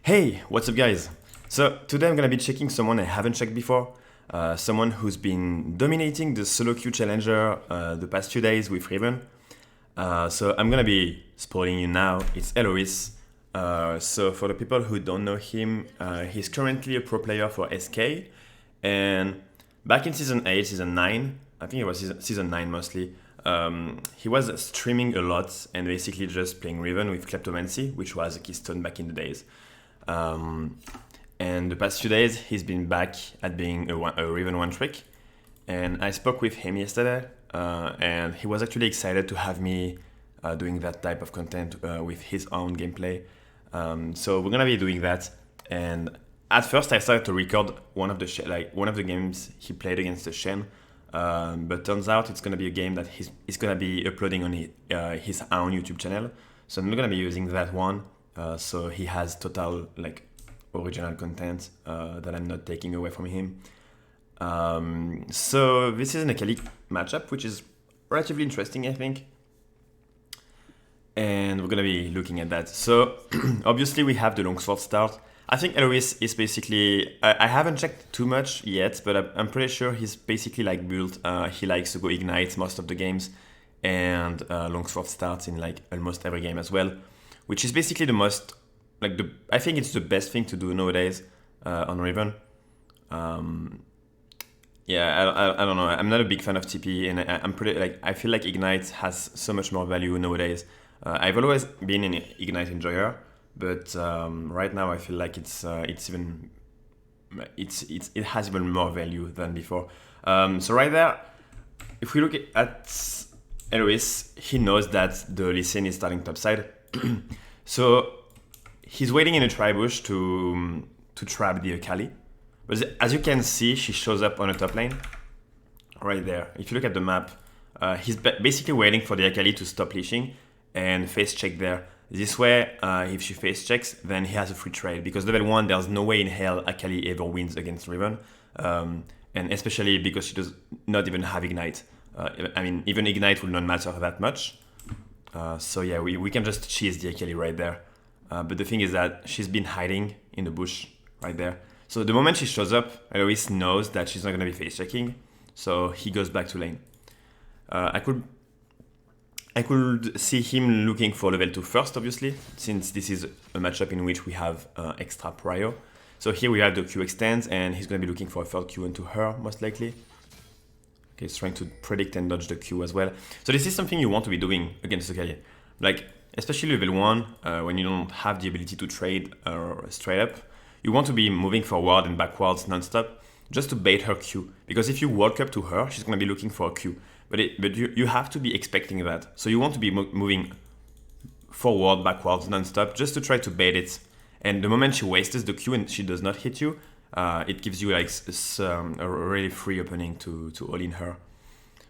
Hey, what's up guys? So today I'm gonna be checking someone I haven't checked before, someone who's been dominating the solo queue challenger the past few days with Riven. So I'm gonna be spoiling you now, it's Alois. So for the people who don't know him, he's currently a pro player for SK, and back in Season 8, Season 9, I think it was season 9 mostly, he was streaming a lot and basically just playing Riven with Kleptomancy, which was a keystone back in the days. And the past few days, he's been back at being a Riven one trick. And I spoke with him yesterday, and he was actually excited to have me doing that type of content with his own gameplay. So we're gonna be doing that. And at first, I started to record one of the games he played against the Shen. But turns out it's gonna be a game that he's gonna be uploading on his own YouTube channel. So I'm not gonna be using that one. So he has total original content that I'm not taking away from him. So this is an Akali matchup, which is relatively interesting, I think. And we're gonna be looking at that. So obviously we have the longsword start. I think Alois is basically, I haven't checked too much yet, but I'm pretty sure he's basically built, he likes to go ignite most of the games, and longsword starts in almost every game as well, which is basically the most, I think it's the best thing to do nowadays on Riven. Yeah, I don't know, I'm not a big fan of TP, and I'm pretty, I feel like Ignite has so much more value nowadays. I've always been an Ignite enjoyer, but right now I feel like it has even more value than before. So right there, if we look at Alois, he knows that the Lee Sin is starting topside. So he's waiting in a tri-bush to trap the Akali. But as you can see, she shows up on the top lane, right there. If you look at the map, he's basically waiting for the Akali to stop leashing and face check there. This way, if she face checks, then he has a free trade, because level 1, there's no way in hell Akali ever wins against Riven, and especially because she does not even have Ignite. I mean, even Ignite will not matter that much. So yeah, we can just cheese the Akali right there. But the thing is that she's been hiding in the bush right there. So the moment she shows up, Alois knows that she's not going to be face checking, so he goes back to lane. I could see him looking for level 2 first, obviously, since this is a matchup in which we have extra prio. So here we have the Q extends, and he's going to be looking for a third Q into her, most likely. Okay, he's trying to predict and dodge the Q as well. So this is something you want to be doing against Akali. Especially level 1, when you don't have the ability to trade straight up, you want to be moving forward and backwards non-stop, just to bait her Q. Because if you walk up to her, she's going to be looking for a Q. But you have to be expecting that. So you want to be moving forward, backwards, non-stop, just to try to bait it. And the moment she wastes the Q and she does not hit you, it gives you a really free opening to all-in her.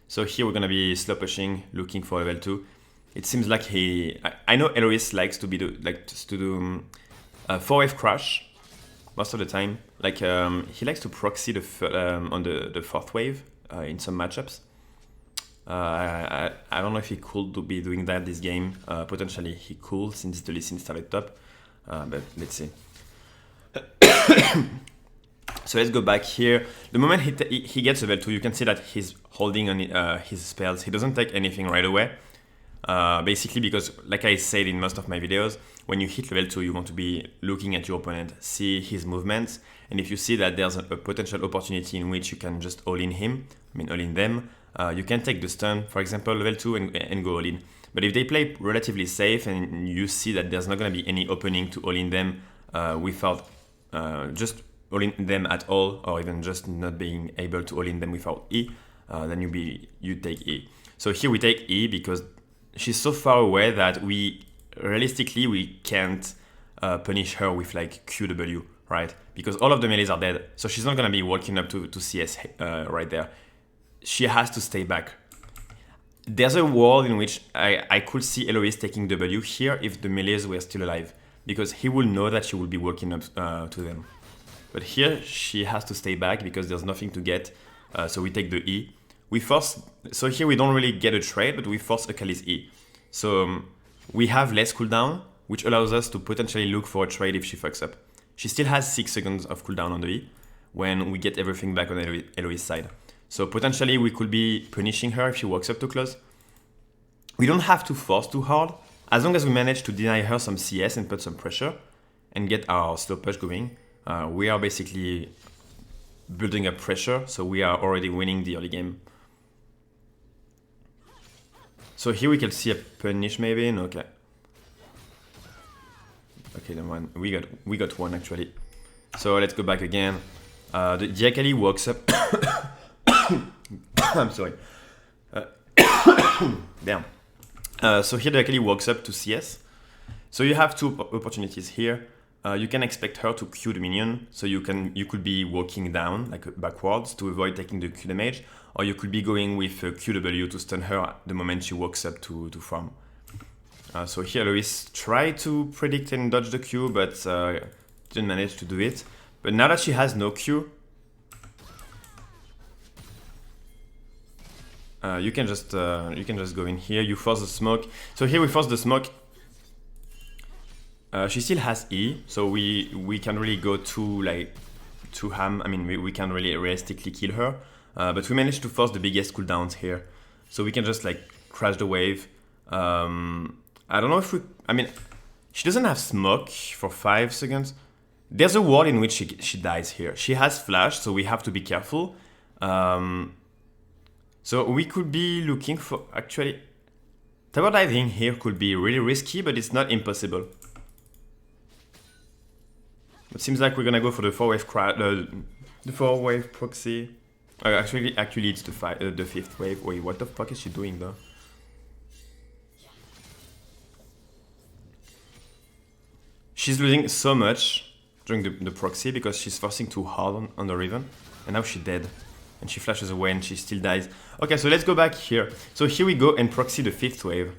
So here we're going to be slow pushing, looking for level 2. It seems like I know Alois likes to do 4-wave crash most of the time. He likes to proxy on the 4th wave in some matchups. I don't know if he could be doing that this game. Potentially he could, since the Lee Sin started top. But let's see. So let's go back here. The moment he gets level 2, you can see that he's holding on his spells. He doesn't take anything right away. Basically because, like I said in most of my videos, when you hit level 2, you want to be looking at your opponent, see his movements, and if you see that there's a potential opportunity in which you can just all-in him, all-in them, you can take the stun, for example, level 2 and go all-in. But if they play relatively safe and you see that there's not going to be any opening to all-in them without just all-in them at all, or even just not being able to all-in them without E, then you take E. So here we take E because she's so far away that realistically we can't punish her with QW, right? Because all of the melees are dead, so she's not gonna be walking up to CS right there. She has to stay back. There's a world in which I could see Alois taking W here if the melees were still alive, because he will know that she will be walking up to them. But here she has to stay back because there's nothing to get, so we take the E. So here we don't really get a trade, but we force Akali's E. So we have less cooldown, which allows us to potentially look for a trade if she fucks up. she still has 6 seconds of cooldown on the E when we get everything back on Alois' side. So potentially we could be punishing her if she walks up too close. We don't have to force too hard, as long as we manage to deny her some CS and put some pressure and get our slow push going. We are basically building up pressure, so we are already winning the early game. So here we can see a punish maybe, no, okay. Okay, the one we got one actually. So let's go back again. The Akali walks up. I'm sorry. Damn. So here the Akali walks up to CS. So you have two opportunities here. You can expect her to Q the minion, so you could be walking down like backwards to avoid taking the Q damage, or you could be going with QW to stun her the moment she walks up to farm. So here Alois tried to predict and dodge the Q, but didn't manage to do it. But now that she has no Q, you can just go in here. You force the smoke. So here we force the smoke. She still has E, so we can really go too ham. I mean, we can really realistically kill her. But we managed to force the biggest cooldowns here, so we can just like crash the wave. I don't know if we. I mean, she doesn't have smoke for 5 seconds. There's a wall in which she dies here. She has flash, so we have to be careful. So we could be looking for actually. Tower diving here could be really risky, but it's not impossible. It seems like we're gonna go for the 4-wave the 4-wave proxy. Actually, it's the 5th wave. Wait, what the fuck is she doing though? She's losing so much during the proxy because she's forcing too hard on the Riven, and now she's dead. And she flashes away and she still dies. Okay, so let's go back here. So here we go and proxy the 5th wave.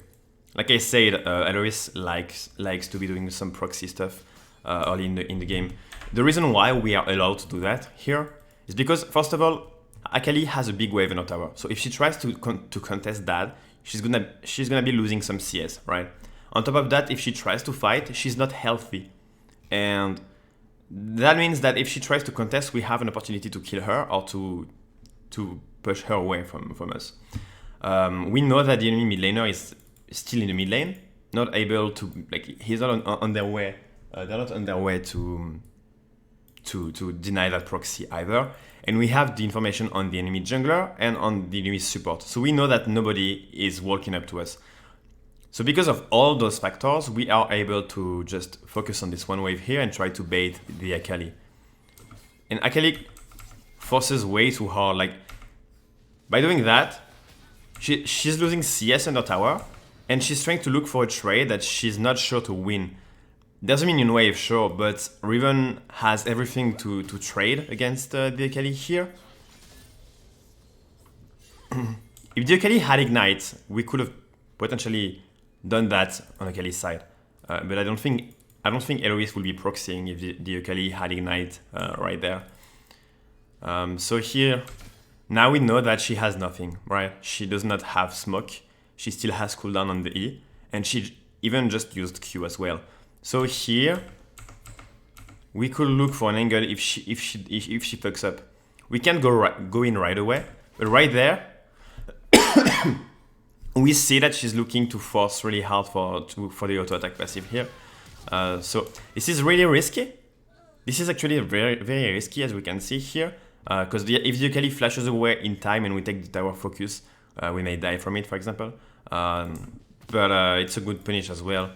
Like I said, Alois likes to be doing some proxy stuff early in the game. The reason why we are allowed to do that here is because, first of all, Akali has a big wave in her tower. So if she tries to contest that, she's gonna be losing some CS, right? On top of that, if she tries to fight, she's not healthy. And that means that if she tries to contest, we have an opportunity to kill her or to push her away from us. We know that the enemy mid laner is still in the mid lane, not able to, like, he's not on their way. They're not on their way to deny that proxy either. And we have the information on the enemy jungler and on the enemy support. So we know that nobody is walking up to us. So because of all those factors, we are able to just focus on this one wave here and try to bait the Akali. And Akali forces way too hard. Like, by doing that, she's losing CS on her tower, and she's trying to look for a trade that she's not sure to win. There's a minion wave, sure, but Riven has everything to trade against the Akali here. If the Akali had Ignite, we could have potentially done that on Akali's side. But I don't think Alois will be proxying if the Akali had Ignite right there. So here, now we know that she has nothing, right? She does not have smoke. She still has cooldown on the E, and she even just used Q as well. So here, we could look for an angle if she fucks up. We can go in right away, but right there, we see that she's looking to force really hard for the auto attack passive here. So this is really risky. This is actually very, very risky, as we can see here, because if the Akali flashes away in time and we take the tower focus, we may die from it, for example. But it's a good punish as well.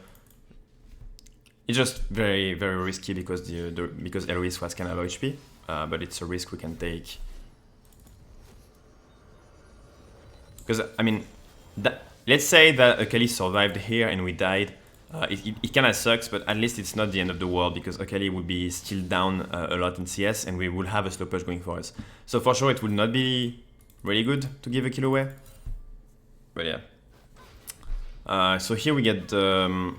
It's just very, very risky because because Alois was kind of low HP, but it's a risk we can take. Because I mean, let's say that Akali survived here and we died. It kind of sucks, but at least it's not the end of the world because Akali will be still down a lot in CS and we will have a slow push going for us. So for sure, it will not be really good to give a kill away. But yeah. So here we get so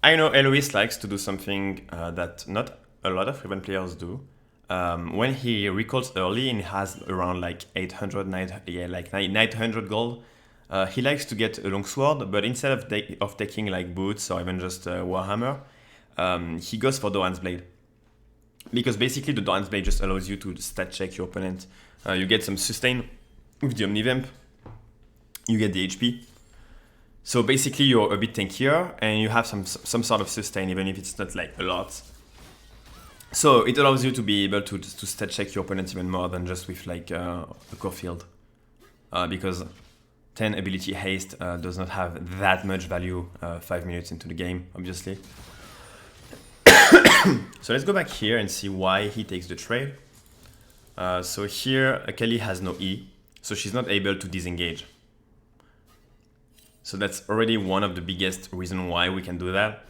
I know Alois likes to do something that not a lot of Riven players do. When he recalls early and has around like 900 gold, he likes to get a longsword, but instead of taking like boots or even just Warhammer, he goes for Doran's Blade. because basically the dance blade just allows you to stat check your opponent. You get some sustain with the Omnivamp, you get the HP. So basically you're a bit tankier and you have some sort of sustain, even if it's not like a lot. So it allows you to be able to stat check your opponent even more than just with like a core field. Because 10 ability haste does not have that much value 5 minutes into the game, obviously. So let's go back here and see why he takes the trade. So here Akali has no E, so she's not able to disengage. So that's already one of the biggest reasons why we can do that.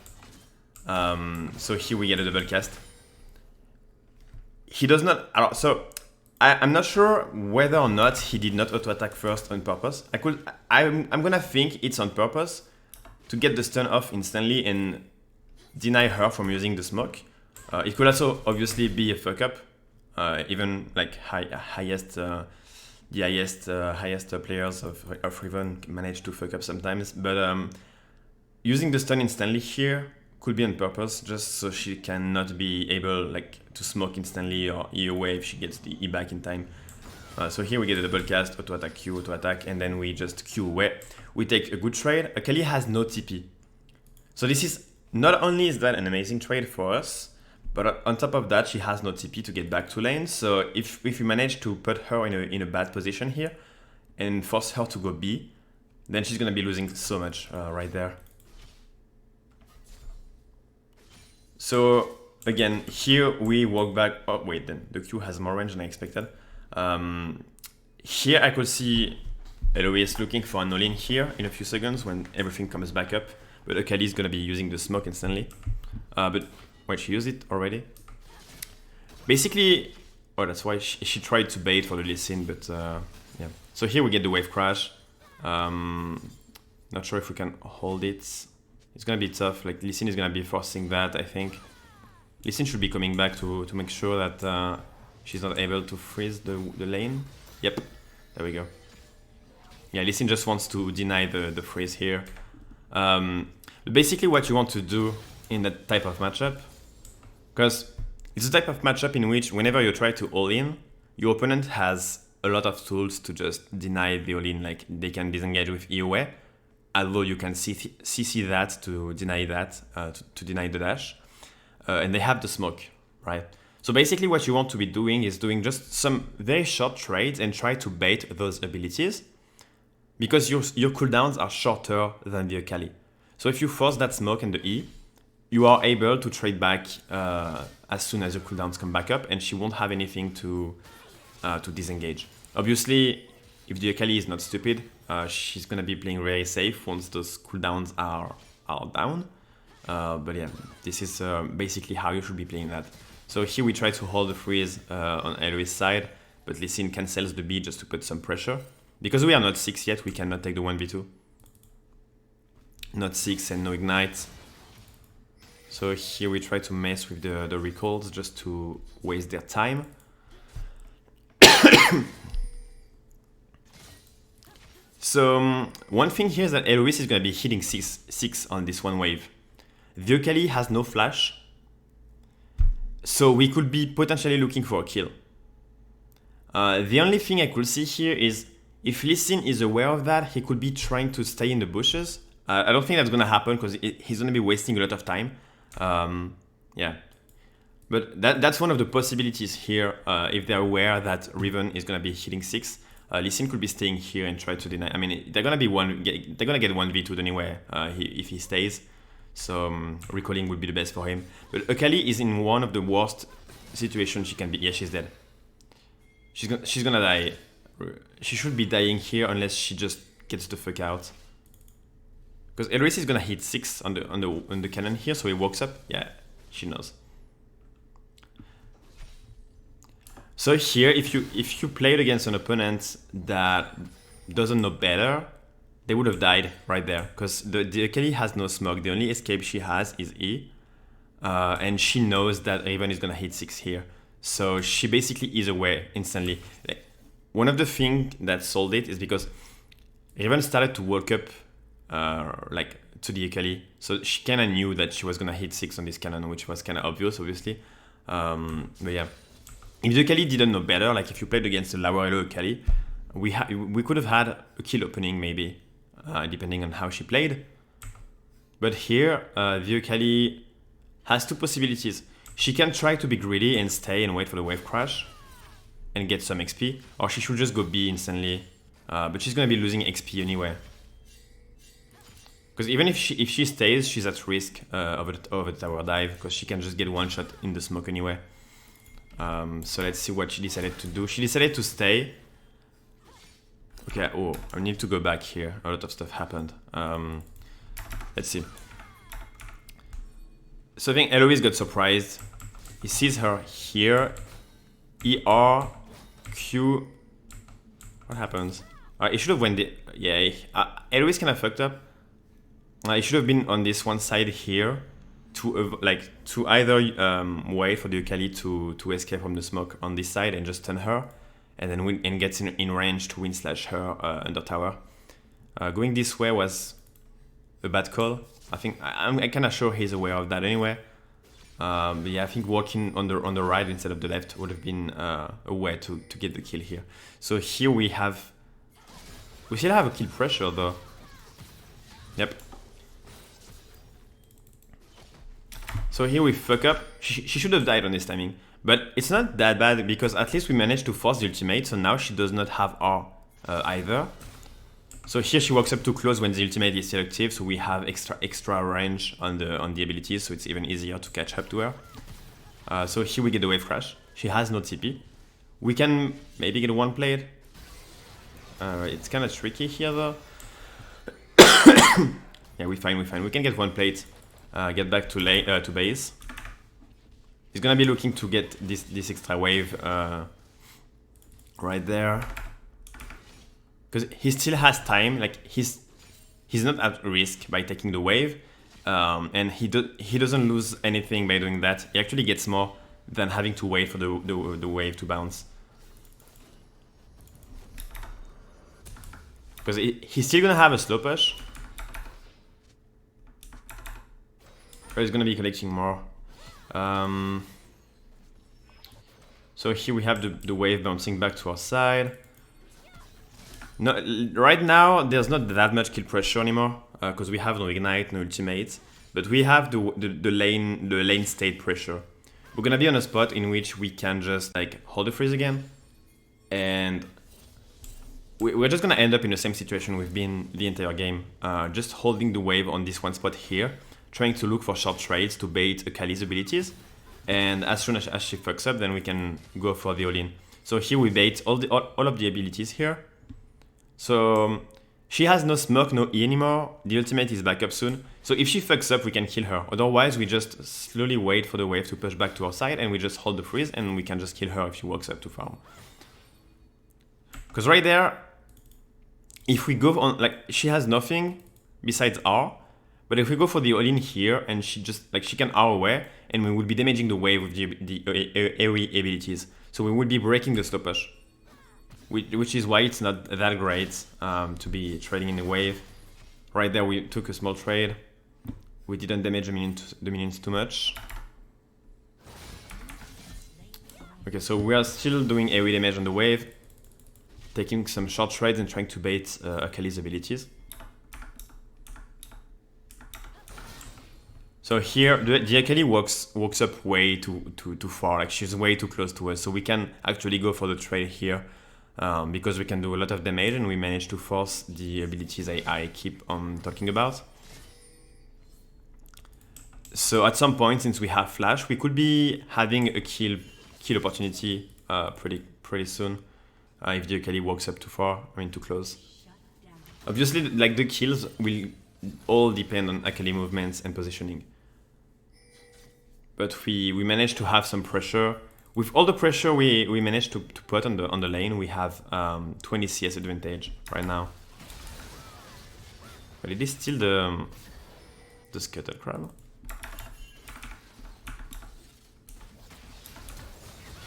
So here we get a double cast. He does not, so I'm not sure whether or not he did not auto attack first on purpose. I'm gonna think it's on purpose to get the stun off instantly and deny her from using the smoke. It could also obviously be a fuck up, even like highest players of Riven manage to fuck up sometimes. But using the stun instantly here could be on purpose, just so she cannot be able like to smoke instantly or E away if she gets the E back in time. So here we get a double cast, auto attack Q, auto attack, and then we just Q away. We take a good trade. Akali has no TP. So this is, not only is that an amazing trade for us, but on top of that, she has no TP to get back to lane. So if we manage to put her in a bad position here and force her to go B, then she's gonna be losing so much right there. So again, here we walk back. Oh wait, then the Q has more range than I expected. Here I could see Alois looking for an all-in here in a few seconds when everything comes back up. But Akali is gonna be using the smoke instantly. But wait, she used it already? Basically, oh, that's why she tried to bait for the Lee Sin, but yeah. So here we get the wave crash. Not sure if we can hold it. It's gonna be tough. Like Lee Sin is gonna be forcing that, I think. Lee Sin should be coming back to make sure that she's not able to freeze the lane. Yep, there we go. Yeah, Lee Sin just wants to deny the freeze here. Basically what you want to do in that type of matchup, because it's a type of matchup in which whenever you try to all-in, your opponent has a lot of tools to just deny the all-in, like they can disengage with EUW, although you can CC that to deny that, to deny the dash, and they have the smoke, right? So basically what you want to be doing is doing just some very short trades and try to bait those abilities, because your cooldowns are shorter than the Akali. So if you force that smoke and the E, you are able to trade back as soon as your cooldowns come back up, and she won't have anything to disengage. Obviously, if the Akali is not stupid, she's gonna be playing very safe once those cooldowns are down. But yeah, this is basically how you should be playing that. So here we try to hold the freeze on Alois' side, but Lee Sin cancels the B just to put some pressure. Because we are not 6 yet, we cannot take the 1v2. Not 6 and no ignite. So here we try to mess with the recalls just to waste their time. So one thing here is that Alois is going to be hitting 6 on this one wave. The Akali has no flash, so we could be potentially looking for a kill. The only thing I could see here is if Lee Sin is aware of that, he could be trying to stay in the bushes. I don't think that's going to happen because he's going to be wasting a lot of time. Yeah, but that's one of the possibilities here. If they're aware that Riven is going to be hitting 6, Lee Sin could be staying here and try to deny. I mean, they're going to get 1v2 anyway if he stays. So recalling would be the best for him. But Akali is in one of the worst situations she can be. Yeah, she's dead. She's gonna die. She should be dying here unless she just gets the fuck out. Because Alois is gonna hit 6 on the cannon here, so he walks up. Yeah, she knows. So here, if you played against an opponent that doesn't know better, they would have died right there. Because the Akali has no smoke. The only escape she has is E, and she knows that Riven is gonna hit 6 here. So she basically is away instantly. One of the things that sold it is because Riven started to walk up like to the Akali, so she kind of knew that she was gonna hit 6 on this cannon, which was kind of obvious, obviously. But yeah, if the Kali didn't know better, like if you played against a lower elo Kali, we could have had a kill opening maybe, depending on how she played. But here, the Kali has two possibilities. She can try to be greedy and stay and wait for the wave crash and get some XP, or she should just go B instantly. But she's gonna be losing XP anyway. Because even if she stays, she's at risk of the tower dive, because she can just get one shot in the smoke anyway. So let's see what she decided to do. She decided to stay. Okay, oh, I need to go back here. A lot of stuff happened. Let's see. So I think Alois got surprised. He sees her here. ER, Q. What happens? He should have went the... Yeah, Alois kind of fucked up. He should have been on this one side here to either wait for the Akali to escape from the smoke on this side and just stun her, and then gets in range to win slash her under tower. Going this way was a bad call. I think I'm kind of sure he's aware of that anyway. But yeah, I think walking on the right instead of the left would have been a way to get the kill here. So here we still have a kill pressure though. Yep. So here we fuck up. She should have died on this timing, but it's not that bad because at least we managed to force the ultimate. So now she does not have R either. So here she walks up too close when the ultimate is still active, so we have extra range on the abilities, so it's even easier to catch up to her. So here we get the wave crash. She has no TP. We can maybe get one plate. It's kind of tricky here though. Yeah, we fine. We can get one plate. Get back to base. He's gonna be looking to get this extra wave right there. Because he still has time, like he's not at risk by taking the wave, and he doesn't lose anything by doing that. He actually gets more than having to wait for the wave to bounce. Because he's still gonna have a slow push, but he's gonna be collecting more. So here we have the wave bouncing back to our side. No, right now there's not that much kill pressure anymore because we have no ignite, no ultimate, but we have the lane state pressure. We're gonna be on a spot in which we can just like hold the freeze again, and we're just gonna end up in the same situation we've been the entire game, just holding the wave on this one spot here, trying to look for short trades to bait Akali's abilities, and as soon as she fucks up, then we can go for the all-in. So here we bait all of the abilities here. So she has no smoke, no E anymore. The ultimate is back up soon. So if she fucks up, we can kill her. Otherwise, we just slowly wait for the wave to push back to our side and we just hold the freeze and we can just kill her if she walks up to farm. Because right there, if we go on, like, she has nothing besides R. But if we go for the all-in here and she just, like, she can R away and we would be damaging the wave with the AoE abilities. So we would be breaking the slow push. Which is why it's not that great to be trading in the wave. Right there we took a small trade. We didn't damage the minions too much. Okay, so we are still doing AoE damage on the wave, taking some short trades and trying to bait Akali's abilities. So here the Akali walks up way too far, like she's way too close to us, so we can actually go for the trade here. Because we can do a lot of damage and we manage to force the abilities I keep on talking about. So at some point, since we have flash, we could be having a kill opportunity pretty soon if the Akali walks up too far, I mean too close. Obviously, like the kills will all depend on Akali movements and positioning. But we managed to have some pressure. With all the pressure we managed to put on the lane, we have 20 CS advantage right now. But it is still the scuttle crab.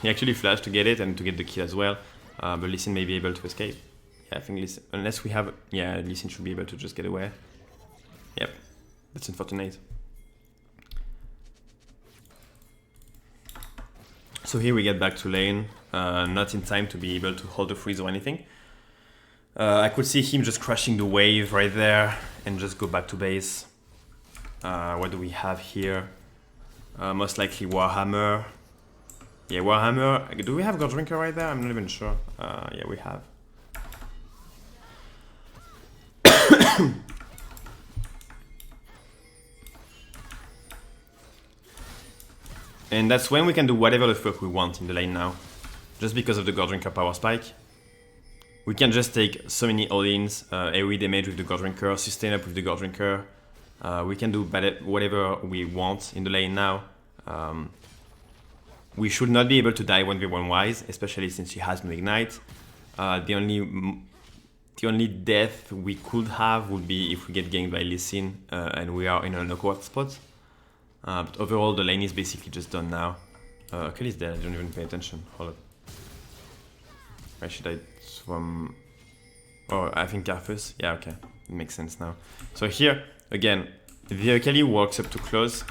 He actually flashed to get it and to get the kill as well. But Lee Sin may be able to escape. Yeah, I think Lee Sin, unless we have, yeah, Lee Sin should be able to just get away. Yep, that's unfortunate. So here we get back to lane, not in time to be able to hold the freeze or anything. I could see him just crushing the wave right there and just go back to base. What do we have here? Most likely Warhammer. Yeah, Warhammer. Do we have Goddrinker right there? I'm not even sure. Yeah, we have. And that's when we can do whatever the fuck we want in the lane now. Just because of the Goddrinker power spike. We can just take so many all-ins, AoE damage with the Goddrinker, sustain up with the Goddrinker. We can do whatever we want in the lane now. We should not be able to die 1v1 wise, especially since she has no ignite. The only death we could have would be if we get ganked by Lee Sin and we are in a knockout spot. But overall, the lane is basically just done now. Kelly's dead, I don't even pay attention. Hold up. Why should I swim? Oh, I think Carthus. Yeah, okay. It makes sense now. So here, again, the Kelly walks up to close.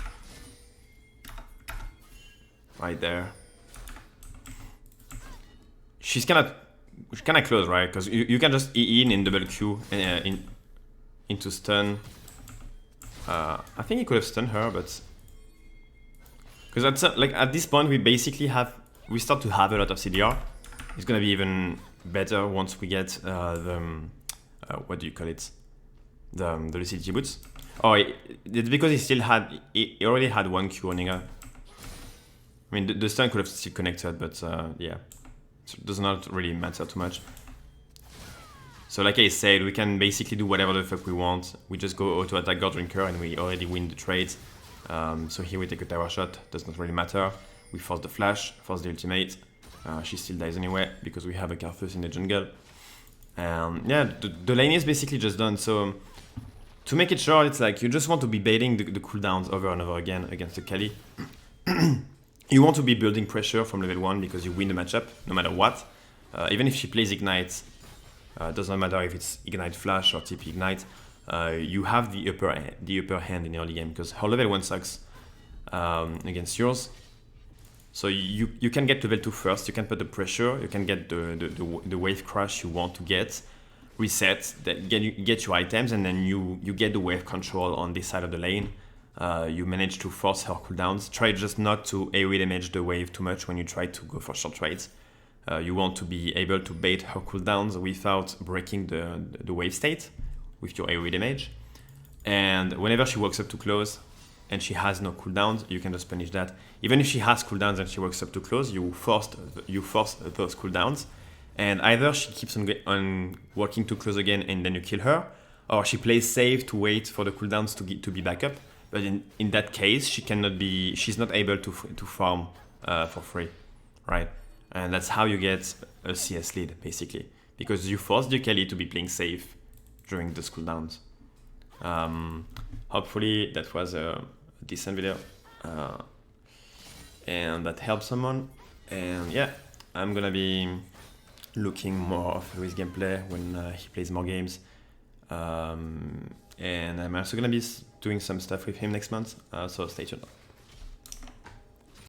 Right there. She's kind of close, right? Because you can just E in double Q into stun. I think he could have stunned her, but because at this point we start to have a lot of CDR. It's gonna be even better once we get what do you call it? The lucidity boots. Oh, it's because he already had one Q on Inga. I mean, the stun could have still connected, but yeah, it does not really matter too much. So like I said, we can basically do whatever the fuck we want. We just go auto attack Goddrinker and we already win the trade. So here we take a tower shot, does not really matter. We force the flash, force the ultimate. She still dies anyway because we have a Carthus in the jungle. And yeah, the lane is basically just done. So to make it short, it's like you just want to be baiting the cooldowns over and over again against the Kali. You want to be building pressure from level 1 because you win the matchup no matter what. Even if she plays Ignite, doesn't matter if it's Ignite Flash or TP Ignite, you have the upper hand in the early game because her level 1 sucks against yours. So you can get to level 2 first, you can put the pressure, you can get the wave crash you want to get, reset, get your items, and then you get the wave control on this side of the lane. You manage to force her cooldowns. Try just not to AoE damage the wave too much when you try to go for short trades. You want to be able to bait her cooldowns without breaking the wave state with your AoE damage. And whenever she walks up too close and she has no cooldowns, you can just punish that. Even if she has cooldowns and she walks up too close, you force those cooldowns. And either she keeps on walking too close again and then you kill her, or she plays safe to wait for the cooldowns to be back up. But in that case, she's not able to farm for free, right? And that's how you get a CS lead, basically. Because you force the Kelly to be playing safe during the cooldowns. Hopefully that was a decent video. And that helped someone. And yeah, I'm gonna be looking more of his gameplay when he plays more games. And I'm also gonna be doing some stuff with him next month, so stay tuned.